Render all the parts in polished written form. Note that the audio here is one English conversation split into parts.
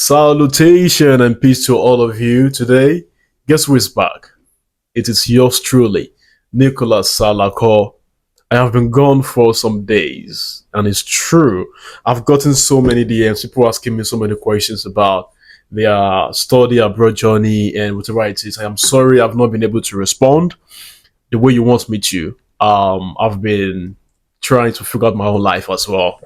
Salutation and peace to all of you today. Guess who is back? It is yours truly, Nicholas Salako. I have been gone for some days, and it's true. I've gotten so many DMs, people asking me so many questions about their study abroad journey and whatever it is. I am sorry I've not been able to respond the way you want me to. I've been trying to figure out my own life as well.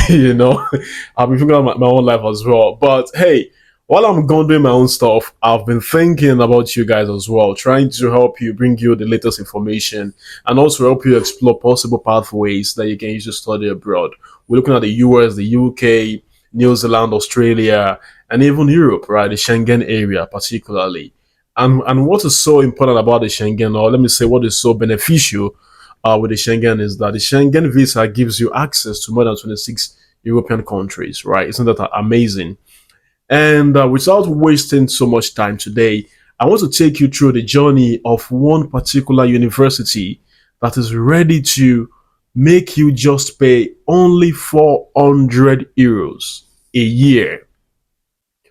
you know, I've been figuring out my own life as well. But hey, while I'm gone doing my own stuff, I've been thinking about you guys as well, trying to help you, bring you the latest information, and also help you explore possible pathways that you can use to study abroad. We're looking at the US, the UK, New Zealand, Australia, and even Europe, right? The Schengen area, particularly. And what is so important about the Schengen, or let me say, what is so beneficial with the Schengen is that the Schengen visa gives you access to more than 26 European countries, right? Isn't that amazing? And without wasting so much time today, I want to take you through the journey of one particular university that is ready to make you just pay only 400 euros a year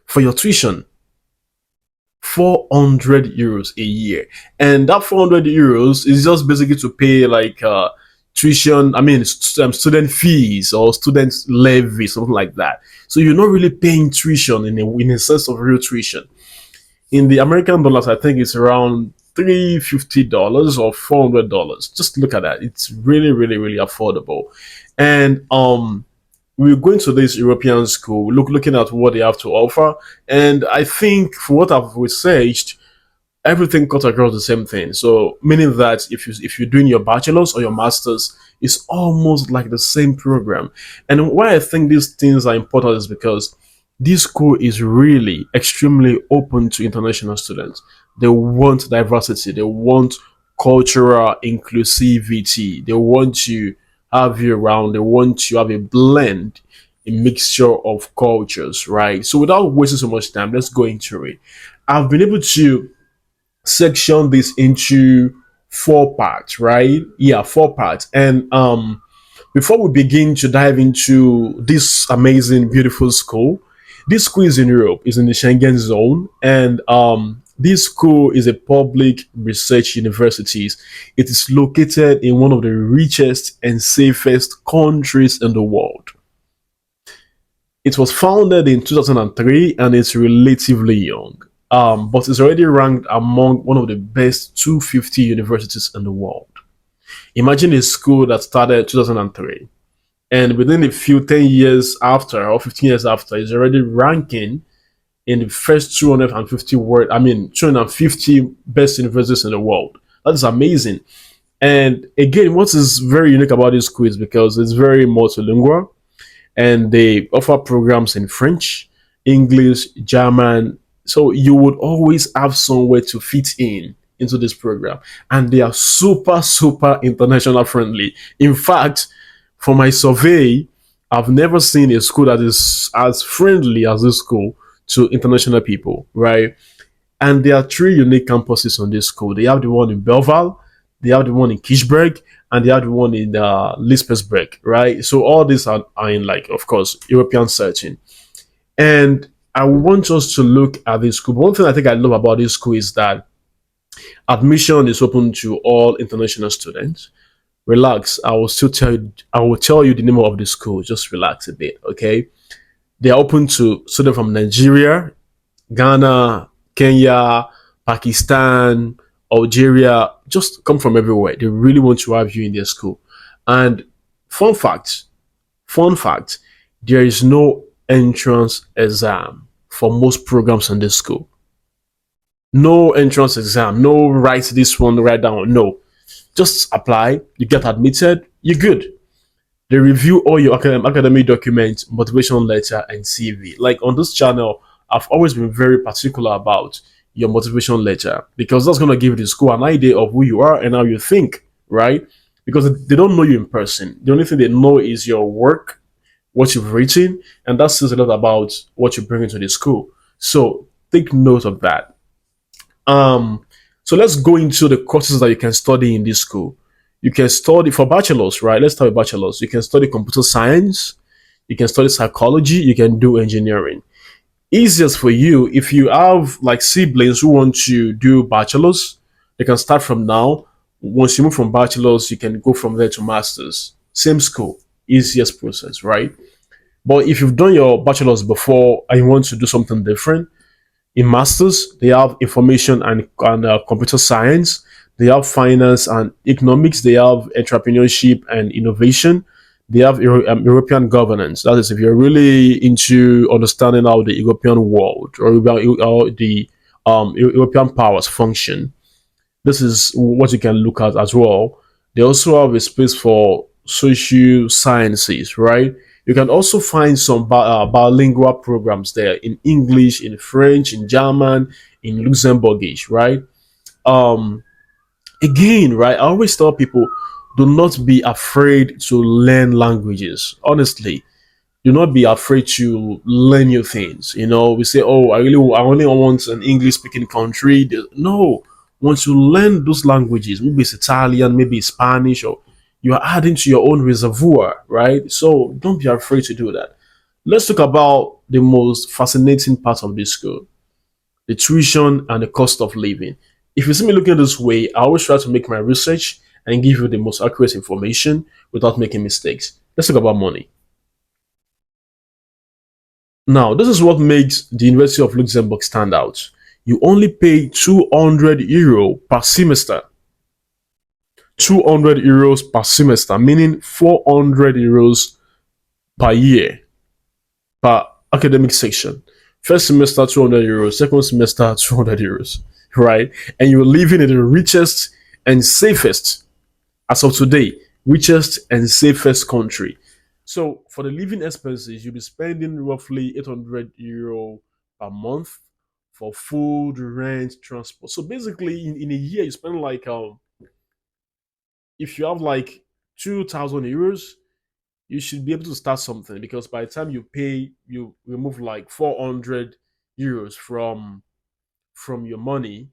for your tuition. 400 euros a year, and that 400 euros is just basically to pay like tuition, student fees or student levy, something like that. So you're not really paying tuition in a sense of real tuition. In the American dollars, I think it's around $350 or $400. Just look at that. It's really, really, really affordable. And we're going to this European school, looking at what they have to offer. And I think, for what I've researched, everything cuts across the same thing. So, meaning that if you're doing your bachelor's or your master's, it's almost like the same program. And why I think these things are important is because this school is really extremely open to international students. They want diversity. They want cultural inclusivity. They want to have you around. They want to have a blend, a mixture of cultures, right? So without wasting so much time, let's go into it. I've been able to section this into four parts, right? Yeah, four parts. And before we begin to dive into this amazing, beautiful school, this school is in Europe, is in the Schengen zone, and this school is a public research university. It is located in one of the richest and safest countries in the world. It was founded in 2003 and it's relatively young, but it's already ranked among one of the best 250 universities in the world. Imagine a school that started 2003 and within a few 10 years after or 15 years after is already ranking in the first 250 best universities in the world. That is amazing. And again, what is very unique about this school is because it's very multilingual and they offer programs in French, English, German. So you would always have somewhere to fit in into this program. And they are super, super international friendly. In fact, for my survey, I've never seen a school that is as friendly as this school to international people, right? And there are three unique campuses on this school. They have the one in Belval, they have the one in Kirchberg, and they have the one in Lispesberg, right? So all these are in, like, of course, European setting. And I want us to look at this school. But one thing I think I love about this school is that admission is open to all international students. Relax. I will tell you the name of the school. Just relax a bit, okay? They are open to students from Nigeria, Ghana, Kenya, Pakistan, Algeria, just come from everywhere. They really want to have you in their school. And fun fact, fun fact, there is no entrance exam for most programs in this school. No entrance exam, no write this one, write that one. No. Just apply, you get admitted, you're good. They review all your academic documents, motivation letter, and CV. Like on this channel, I've always been very particular about your motivation letter because that's going to give the school an idea of who you are and how you think, right? Because they don't know you in person. The only thing they know is your work, what you've written, and that says a lot about what you bring into the school. So take note of that. So let's go into the courses that you can study in this school. You can study for bachelor's, right? Let's start with bachelor's. You can study computer science, you can study psychology, you can do engineering. Easiest for you if you have like siblings who want to do bachelors, they can start from now. Once you move from bachelors, you can go from there to masters. Same school, easiest process, right? But if you've done your bachelors before and you want to do something different, in masters, they have information and computer science. They have finance and economics. They have entrepreneurship and innovation. They have European governance. That is, if you're really into understanding how the European world or how the European powers function, this is what you can look at as well. They also have a space for social sciences, right? You can also find some bilingual programs there in English, in French, in German, in Luxembourgish, right? Um, Again, right? I always tell people, do not be afraid to learn languages. Honestly, do not be afraid to learn new things. You know, we say, oh, I only want an English speaking country. No, once you learn those languages, maybe it's Italian, maybe it's Spanish, or you are adding to your own reservoir, right? So don't be afraid to do that. Let's talk about the most fascinating part of this school, the tuition and the cost of living. If you see me looking this way, I always try to make my research and give you the most accurate information without making mistakes. Let's talk about money. Now, this is what makes the University of Luxembourg stand out. You only pay €200 per semester. €200 per semester, meaning €400 per year per academic section. First semester €200, second semester €200, right? And you're living in the richest and safest, as of today, richest and safest country. So for the living expenses, you'll be spending roughly €800 per month for food, rent, transport. So basically, in a year, you spend like if you have like €2,000, you should be able to start something because by the time you pay, you remove like €400 from your money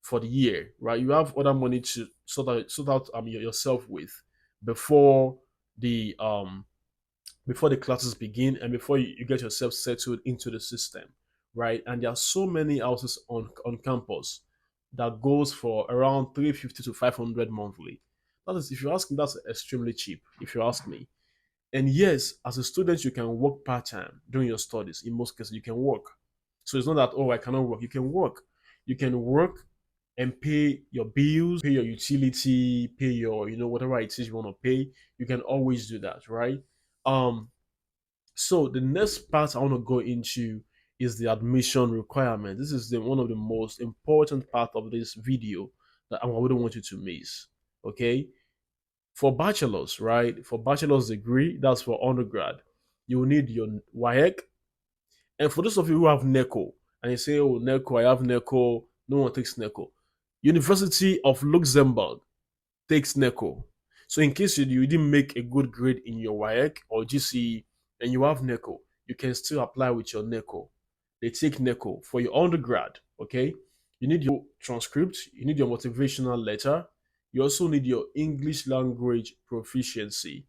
for the year, right? You have other money to sort out yourself with before the classes begin and before you get yourself settled into the system, right? And there are so many houses on campus that goes for around 350 to 500 monthly. That is, if you ask me, that's extremely cheap. If you ask me, and yes, as a student, you can work part time during your studies. In most cases, you can work. So it's not that, oh, I cannot work. You can work. You can work and pay your bills, pay your utility, pay your, whatever it is you want to pay. You can always do that, right? Um, so the next part I want to go into is the admission requirement. This is one of the most important part of this video that I wouldn't want you to miss. Okay, for bachelors, right? For bachelor's degree, that's for undergrad. You will need your WAEC. And for those of you who have NECO, and you say, oh, NECO, I have NECO, no one takes NECO. University of Luxembourg takes NECO. So in case you didn't make a good grade in your WAEC or GCE and you have NECO, you can still apply with your NECO. They take NECO for your undergrad, okay? You need your transcript, you need your motivational letter, you also need your English language proficiency.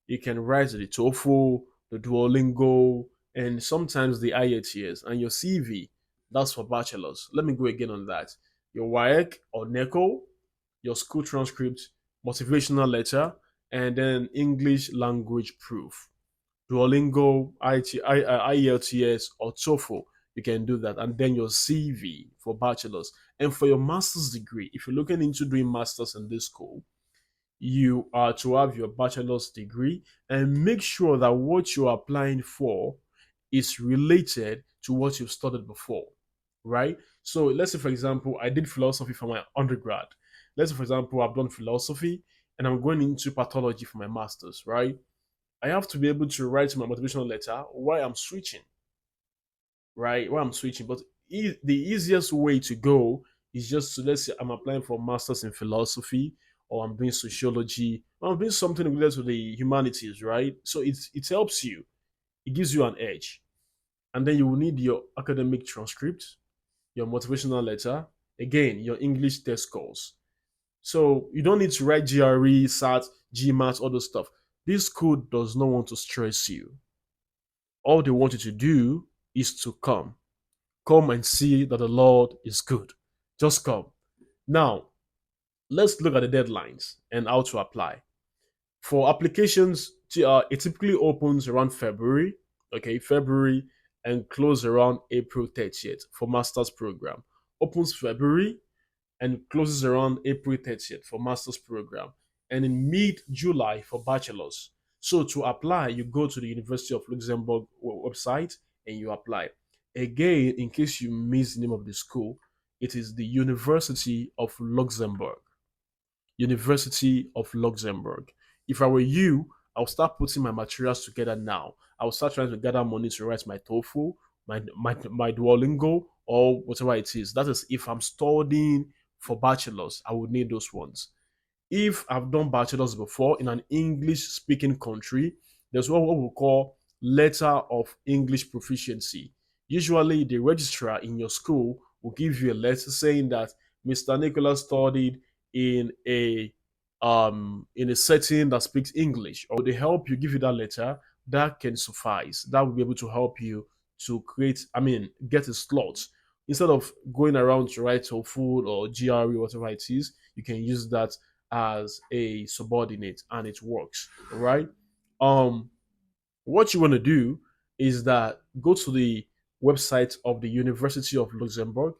You can write the TOEFL, the Duolingo, and sometimes the IELTS and your CV. That's for bachelors. Let me go again on that. Your WAEC or NECO, your school transcript, motivational letter, and then English language proof. Duolingo, IELTS, or TOEFL, you can do that. And then your CV for bachelor's. And for your master's degree, if you're looking into doing master's in this school, you are to have your bachelor's degree and make sure that what you're applying for is related to what you've studied before, right? So let's say, for example, I did philosophy for my undergrad. Let's say, for example, I've done philosophy and I'm going into pathology for my master's, right? I have to be able to write my motivational letter while I'm switching, right? While I'm switching. But the easiest way to go is just to, let's say I'm applying for masters in philosophy or I'm doing sociology or I'm doing something related to the humanities, right? So it helps you. It gives you an edge. And then you will need your academic transcript, your motivational letter, again, your English test scores. So you don't need to write GRE, SAT, GMAT, all those stuff. This school does not want to stress you. All they want you to do is to come. Come and see that the Lord is good. Just come. Now, let's look at the deadlines and how to apply. For applications, it typically opens around February, okay, February, and close around April 30th for master's program. Opens February and closes around April 30th for master's program, and in mid-July for bachelor's. So to apply, you go to the University of Luxembourg website and you apply. Again, in case you miss the name of the school, it is the University of Luxembourg. University of Luxembourg. If I were you, I'll start putting my materials together now. I'll start trying to gather money to write my TOEFL, my Duolingo, or whatever it is. That is, if I'm studying for bachelors, I would need those ones. If I've done bachelor's before in an English speaking country, there's what we call letter of English proficiency. Usually, the registrar in your school will give you a letter saying that Mr. Nicholas studied in a setting that speaks English, or they help you give you that letter. That can suffice. That will be able to help you to get a slot instead of going around to write your food or GRE, whatever it is. You can use that as a subordinate and it works. All right. Um, what you want to do is that go to the website of the University of Luxembourg.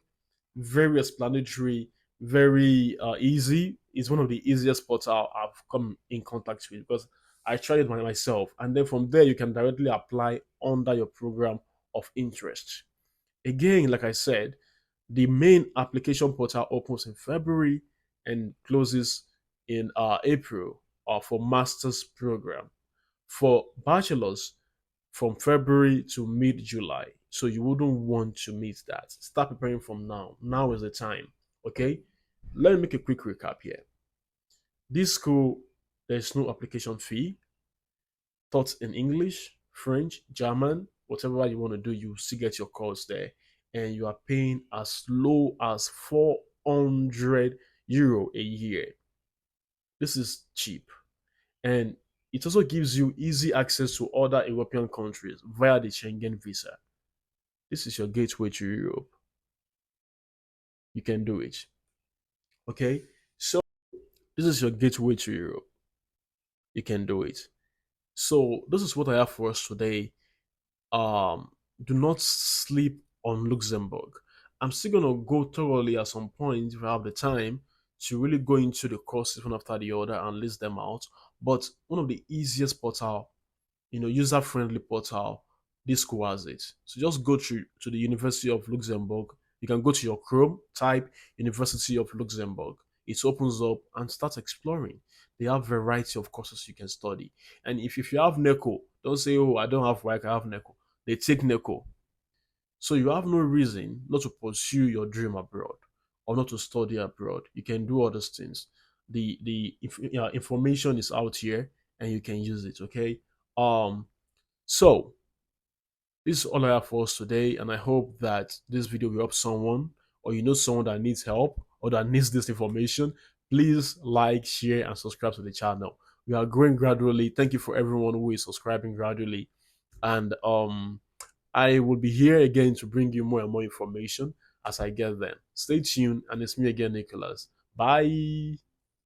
Very explanatory, very easy. It's one of the easiest portal I've come in contact with because I tried it by myself. And then from there, you can directly apply under your program of interest. Again, like I said, the main application portal opens in February and closes in April for master's program. For bachelor's, from February to mid July. So you wouldn't want to miss that. Start preparing from now. Now is the time. Okay? Let me make a quick recap here. This school, there's no application fee. Taught in English, French, German, whatever you want to do, you still get your course there. And you are paying as low as 400 euro a year. This is cheap. And it also gives you easy access to other European countries via the Schengen visa. This is your gateway to Europe. You can do it. Okay? So, this is your gateway to Europe. You can do it. So, this is what I have for us today. Do not sleep on Luxembourg. I'm still gonna go thoroughly at some point if I have the time to really go into the courses one after the other and list them out. But one of the easiest portal, user friendly portal, this school has it. So just go to the University of Luxembourg. You can go to your Chrome, type University of Luxembourg. It opens up and start exploring. They have variety of courses you can study. And if you have NECO, don't say, oh, I don't have work, I have NECO. They take NECO. So you have no reason not to pursue your dream abroad or not to study abroad. You can do all those things. The information is out here and you can use it. Okay. So this is all I have for us today, and I hope that this video will help someone, or someone that needs help or that needs this information. Please like, share, and subscribe to the channel. We are growing gradually. Thank you for everyone who is subscribing gradually, and I will be here again to bring you more and more information as I get them. Stay tuned, and it's me again, Nicholas. Bye.